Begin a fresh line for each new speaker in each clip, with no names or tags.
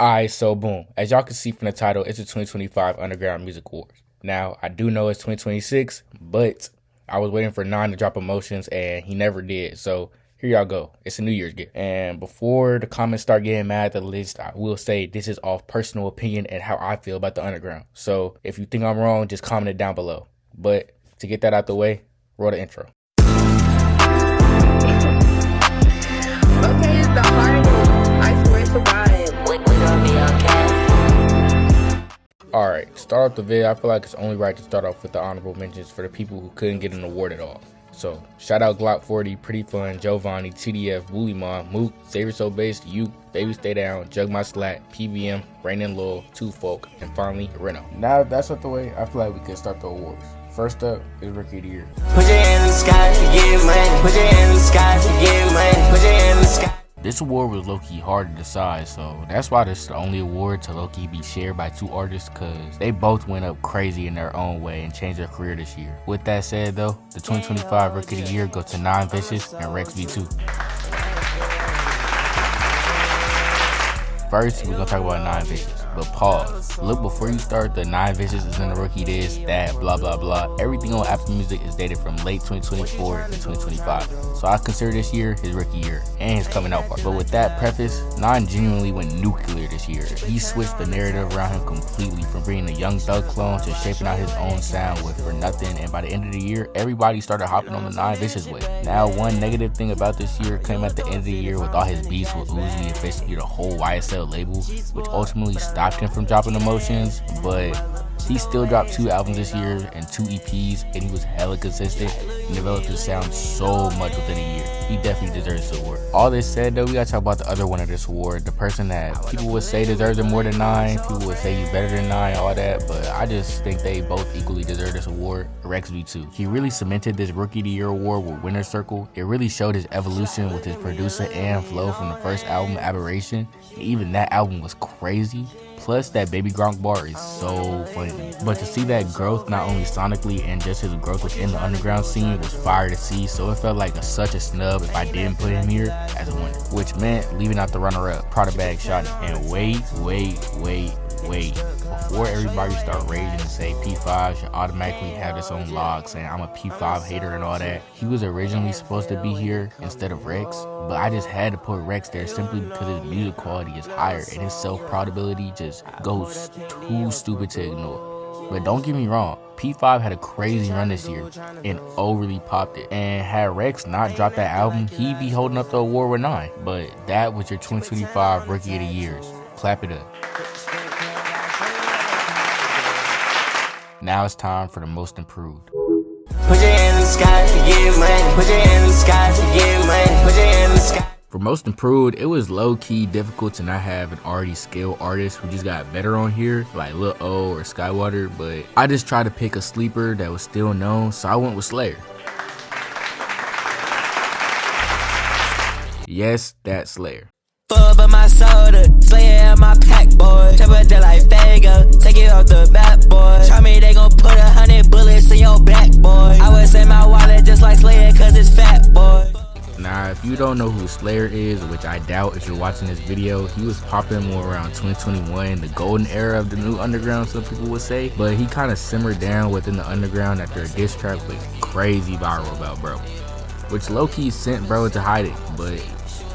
Alright, so boom. As y'all can see from the title, it's the 2025 Underground Music Awards. Now, I do know it's 2026, but I was waiting for Nine to drop emotions and he never did. So here y'all go. It's a New Year's gift. And before the comments start getting mad at the list, I will say this is off personal opinion and how I feel about the Underground. So if you think I'm wrong, just comment it down below. But to get that out the way, roll the intro.
Okay, it's the hardest. I swear to God.
Alright, start off the video. I feel like it's only right to start off with the honorable mentions for the people who couldn't get an award at all. So, shout out Glock 40, Pretty Fun, Giovanni, TDF, Wooly Mon, Mook, Xavier So Based, You, Baby Stay Down, Jug My Slack, PBM, Rain and Lowell, Two Folk, and finally, Reno. Now that that's out the way, I feel like we can start the awards. First up is Rookie of the Year.
Put your hand in the sky if you get money. Put your hand in the sky if you get money. Put your hand in the sky.
This award was low-key hard to decide, so that's why this is the only award to low-key be shared by two artists, cause they both went up crazy in their own way and changed their career this year. With that said though, the 2025 Rookie of the Year goes to Nine Vicious and Rex V2. First, we're gonna talk about Nine Vicious, but pause. Look, before you start, the Nine Vicious is in the rookie this, that, blah, blah, blah. Everything on Apple Music is dated from late 2024 to 2025. So I consider this year his rookie year and his coming out part. But with that preface, Nine genuinely went nuclear this year. He switched the narrative around him completely, from being a Young Thug clone to shaping out his own sound with For Nothing. And by the end of the year, everybody started hopping on the Nine Vicious wave. Now, one negative thing about this year came at the end of the year with all his beefs with Uzi and basically the whole YSL label, which ultimately stopped him from dropping Emotions, but he still dropped 2 albums this year and 2 EPs, and he was hella consistent and developed his sound so much within a year. He definitely deserves this award. All this said though, we gotta talk about the other winner of this award, the person that people would say deserves it more than Nine, people would say he's better than Nine, all that, but I just think they both equally deserve this award. Rex V2. He really cemented this Rookie of the Year award with Winner's Circle. It really showed his evolution with his producer and flow from the first album, Aberration, and even that album was crazy. Plus, that Baby Gronk bar is so funny. But to see that growth, not only sonically and just his growth within the underground scene, was fire to see. So it felt like such a snub if I didn't put him here as a winner. Which meant leaving out the runner-up, Prada Bag Shot. And wait. Before everybody start raging and say P5 should automatically have its own log saying I'm a P5 hater and all that, he was originally supposed to be here instead of Rex, but I just had to put Rex there simply because his music quality is higher and his self-proudability just goes too stupid to ignore. But don't get me wrong, P5 had a crazy run this year and overly popped it. And had Rex not dropped that album, he'd be holding up the award with Nine. But that was your 2025 Rookie of the Years. Clap it up. Now it's time for the Most Improved.
Put your hand in the sky if you get money. Put your hand in the sky if you get money. Put your hand in the sky.
For Most Improved, it was low-key difficult to not have an already skilled artist who just got better on here, like Lil O or Skywater, but I just tried to pick a sleeper that was still known, so I went with Slayer. Yes, that's Slayer.
Full of my soda, Slayer in my pack, boy. Chop it like Fago, take it off the back, boy. Try me, they gon' put 100 bullets in your back, boy. I would say my wallet just like Slayer, cause it's fat, boy.
Now, if you don't know who Slayer is, which I doubt if you're watching this video, he was popping more around 2021, the golden era of the new underground, some people would say. But he kind of simmered down within the underground after a diss track was crazy viral about bro, which low-key sent bro into hiding. But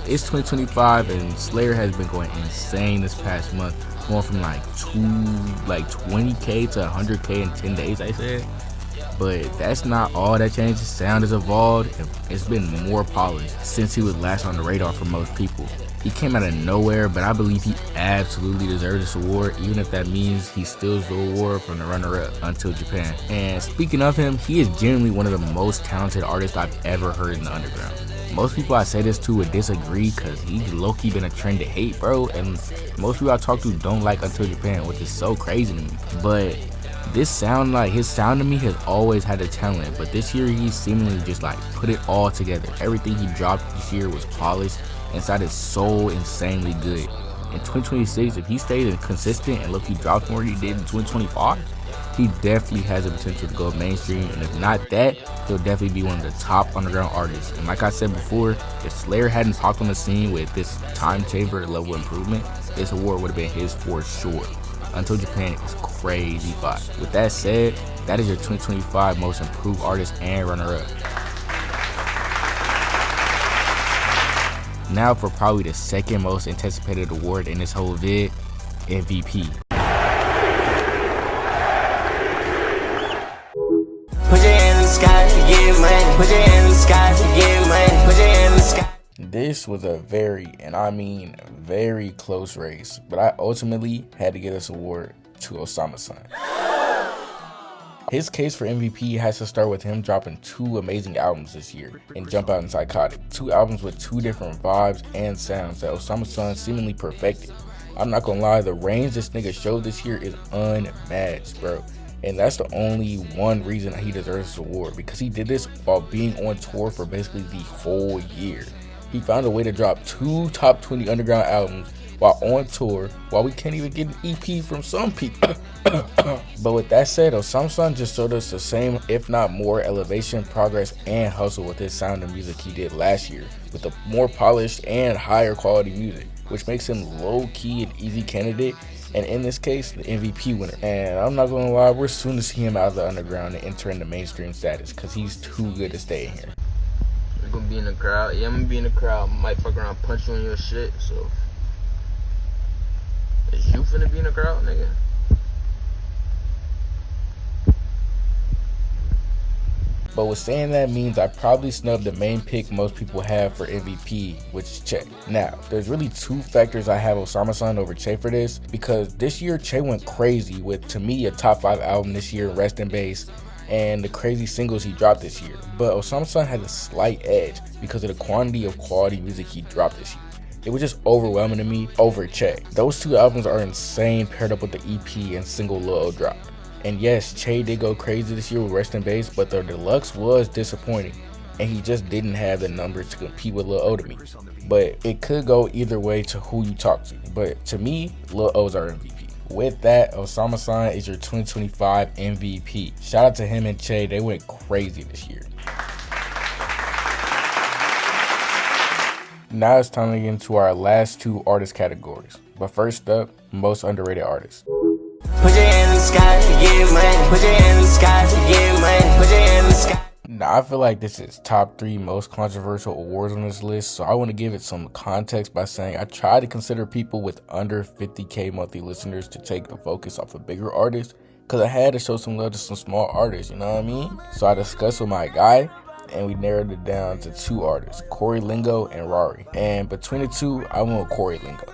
it's 2025 and Slayer has been going insane this past month, going from like 20k to 100k in 10 days, I said. But that's not all that changed. His sound has evolved and it's been more polished since he was last on the radar for most people. He came out of nowhere, but I believe he absolutely deserves this award, even if that means he steals the award from the runner-up, Until Japan. And speaking of him, he is genuinely one of the most talented artists I've ever heard in the underground. Most people I say this to would disagree because he's low-key been a trend to hate, bro, and most people I talk to don't like Until Japan, which is so crazy to me. But his sound to me has always had the talent, but this year he seemingly just like put it all together. Everything he dropped this year was polished and sounded so insanely good. In 2026, if he stays consistent and look, he drops more than he did in 2025, he definitely has the potential to go mainstream, and if not that, he'll definitely be one of the top underground artists. And like I said before, if Slayer hadn't popped on the scene with this time chamber level improvement, this award would have been his for sure. Until Japan is crazy fire. With that said, that is your 2025 Most Improved Artist and runner-up. Now for probably the second most anticipated award in this whole vid, MVP.
Put your hand in the sky to get money. Put your hand in the sky to get money. Put your hand in the sky.
This was a very, and I mean very close race, but I ultimately had to give this award to Osama-san. His case for MVP has to start with him dropping 2 amazing albums this year in Jump Out and Psychotic. 2 albums with 2 different vibes and sounds that Osama-san seemingly perfected. I'm not gonna lie, the range this nigga showed this year is unmatched, bro. And that's the only one reason that he deserves this award, because he did this while being on tour for basically the whole year. He found a way to drop 2 top 20 underground albums while on tour, while we can't even get an EP from some people. But with that said, Osama-san just showed us the same, if not more, elevation, progress, and hustle with his sound and music he did last year, with a more polished and higher quality music, which makes him low-key an easy candidate, and in this case, the MVP winner. And I'm not gonna lie, we're soon to see him out of the underground and enter into mainstream status, because he's too good to stay in here.
You're gonna be in the crowd? Yeah, I'm gonna be in the crowd. Might fuck around, punch you on your shit, so. Is you finna be in the crowd, nigga?
But with saying that means I probably snubbed the main pick most people have for MVP, which is Che. Now, there's really 2 factors I have Osama-san over Che for this, because this year Che went crazy with, to me, a top 5 album this year, Rest in Bass, and the crazy singles he dropped this year. But Osama-san has a slight edge because of the quantity of quality music he dropped this year. It was just overwhelming to me over Che. Those 2 albums are insane paired up with the EP and single Lil O dropped. And yes, Che did go crazy this year with Rest in Bass, but the deluxe was disappointing, and he just didn't have the numbers to compete with Lil O to me. But it could go either way to who you talk to. But to me, Lil O's our MVP. With that, Osama-san is your 2025 MVP. Shout out to him and Che, they went crazy this year. Now it's time to get into our last 2 artist categories. But first up, most underrated artists.
Put your hand in the sky to get money. Put your hand in the sky to get money. Put your hand in the sky.
Now, I feel like this is top 3 most controversial awards on this list, so I want to give it some context by saying I try to consider people with under 50K monthly listeners to take the focus off of bigger artists, because I had to show some love to some small artists, you know what I mean? So I discussed with my guy, and we narrowed it down to 2 artists, Corey Lingo and Rari. And between the 2, I went with Corey Lingo.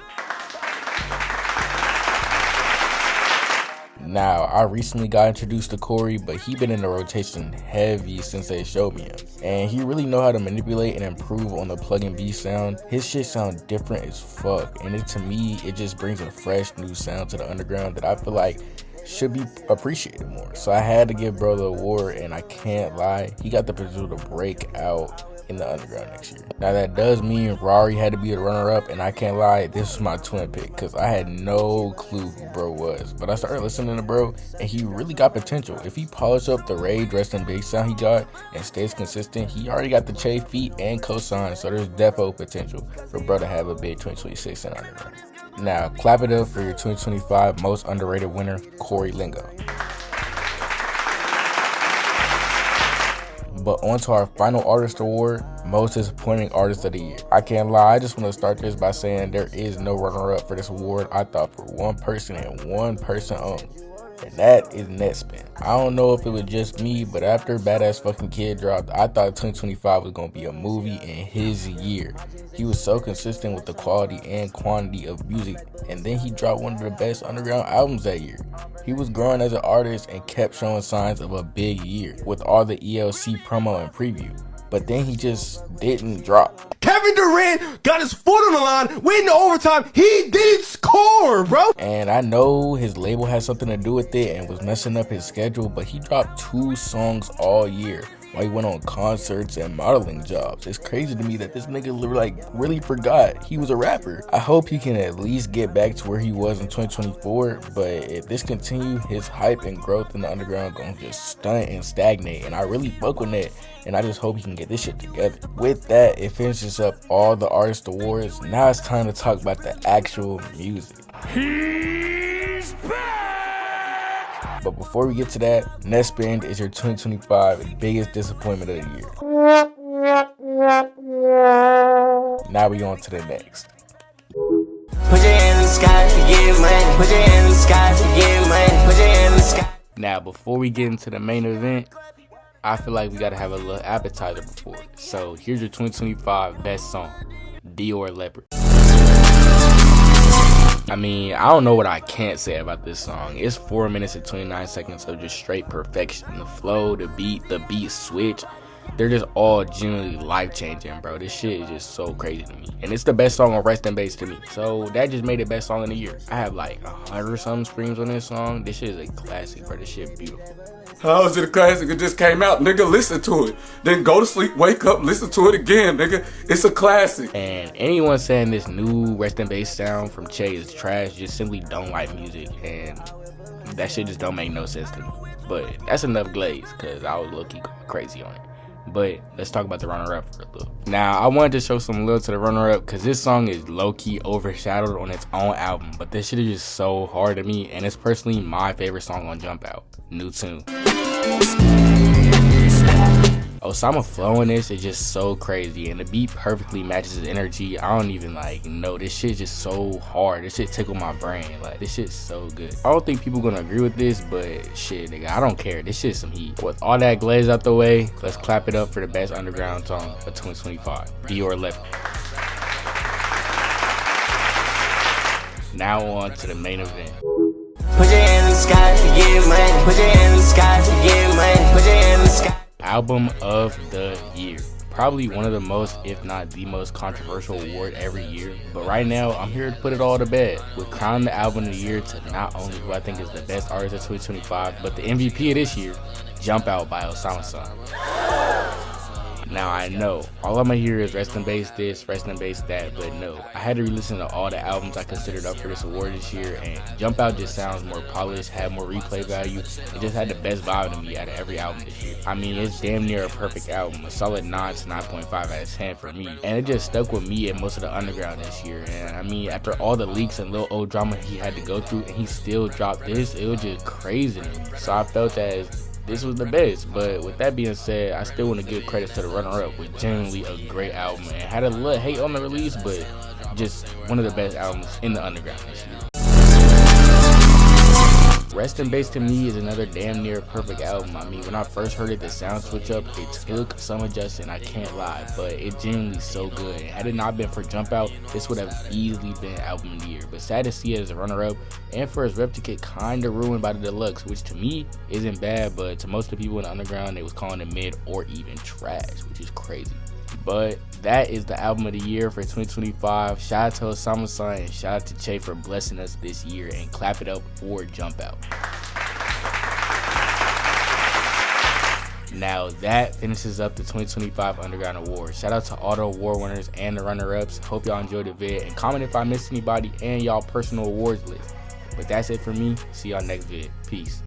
Now, I recently got introduced to Corey, but he been in the rotation heavy since they showed me him. And he really know how to manipulate and improve on the plug and B sound. His shit sound different as fuck. And to me, it just brings a fresh new sound to the underground that I feel like should be appreciated more. So I had to give bro the award, and I can't lie, he got the potential to break out in the underground next year. Now that does mean Rari had to be the runner-up, and I can't lie, this was my twin pick because I had no clue who bro was. But I started listening to bro, and he really got potential. If he polished up the Rage, Rest in Bass sound he got and stays consistent, he already got the Che feat and cosign, so there's defo potential for bro to have a big 2026 in underground. Now, clap it up for your 2025 most underrated winner, Corey Lingo. But on to our final artist award, most disappointing artist of the year. I can't lie, I just want to start this by saying there is no runner-up for this award. I thought for one person and one person only, and that is Netspin. I don't know if it was just me, but after Badass Fucking Kid dropped, I thought 2025 was going to be a movie in his year. He was so consistent with the quality and quantity of music, and then he dropped one of the best underground albums that year. He was growing as an artist and kept showing signs of a big year with all the ELC promo and preview, but then he just didn't drop.
Kevin Durant got his foot on the line, went into overtime, he didn't score, bro!
And I know his label had something to do with it and was messing up his schedule, but he dropped 2 songs all year while he went on concerts and modeling jobs. It's crazy to me that this nigga like really forgot he was a rapper. I hope he can at least get back to where he was in 2024, but if this continues, his hype and growth in the underground gonna just stunt and stagnate, and I really fuck with that, and I just hope he can get this shit together. With that, it finishes up all the artist awards. Now it's time to talk about the actual music.
He's back!
But before we get to that, Next Band is your 2025 biggest disappointment of the year. Now we on to the next.
Put your hand in the sky if you get money. Put your hand in the sky if you get money. Put your hand in the sky.
Now, before we get into the main event, I feel like we gotta have a little appetizer before it. So here's your 2025 best song, Dior Leopard. I mean, I don't know what I can't say about this song. It's 4 minutes and 29 seconds of just straight perfection. The flow, the beat switch, they're just all genuinely life-changing, bro. This shit is just so crazy to me. And it's the best song on Rest and Bass to me. So that just made it best song of the year. I have like 100-something streams on this song. This shit is a classic, bro. This shit beautiful.
How is it a classic? It just came out, nigga. Listen to it. Then go to sleep, wake up, listen to it again, nigga. It's a classic.
And anyone saying this new Rest and Bass sound from Che is trash just simply don't like music, and that shit just don't make no sense to me. But that's enough glaze, because I was low-key going crazy on it. But let's talk about the runner-up for a little. Now, I wanted to show some love to the runner-up because this song is low-key overshadowed on its own album. But this shit is just so hard to me, and it's personally my favorite song on Jump Out, New Tune. Osama flow in this is just so crazy, and the beat perfectly matches his energy. I don't even know, this shit is just so hard. This shit tickle my brain. Like, this shit's so good. I don't think people gonna agree with this, but shit, nigga, I don't care. This shit's some heat. With all that glaze out the way, let's clap it up for the best underground song of 2025, Dior Leopard. Now on to the main event.
Put your hand in the sky if you get money. Put your hand in the sky if you get money. Put your hand in the sky.
Album of the year. Probably one of the most, if not the most controversial award every year. But right now, I'm here to put it all to bed. With crowning the album of the year to not only who I think is the best artist of 2025, but the MVP of this year, Jump Out by Osama San. Now I know, all I'm gonna hear is Rest and Bass this, Rest and Bass that, but no. I had to re-listen to all the albums I considered up for this award this year, and Jump Out just sounds more polished, had more replay value, it just had the best vibe to me out of every album this year. I mean, it's damn near a perfect album, a solid 9 to 9.5 out of 10 for me, and it just stuck with me and most of the underground this year. And I mean, after all the leaks and little old drama he had to go through, and he still dropped this, it was just crazy to me. So I felt that this was the best. But with that being said, I still want to give credit to the runner-up with genuinely a great album, and had a little hate on the release, but just one of the best albums in the underground this year. Rest and Bass to me is another damn near perfect album. I mean, when I first heard it, the sound switch up, it took some adjusting, I can't lie, but it genuinely so good. Had it not been for Jump Out, this would have easily been album of the year. But sad to see it as a runner-up, and for his rep to get kinda ruined by the deluxe, which to me isn't bad, but to most of the people in the underground, they was calling it mid or even trash, which is crazy. But that is the album of the year for 2025. Shout out to Osama San and shout out to Che for blessing us this year, and clap it up for Jump Out. Now that finishes up the 2025 Underground Awards. Shout out to all the award winners and the runner-ups. Hope y'all enjoyed the vid, and comment if I missed anybody and y'all personal awards list. But that's it for me. See y'all next vid. Peace.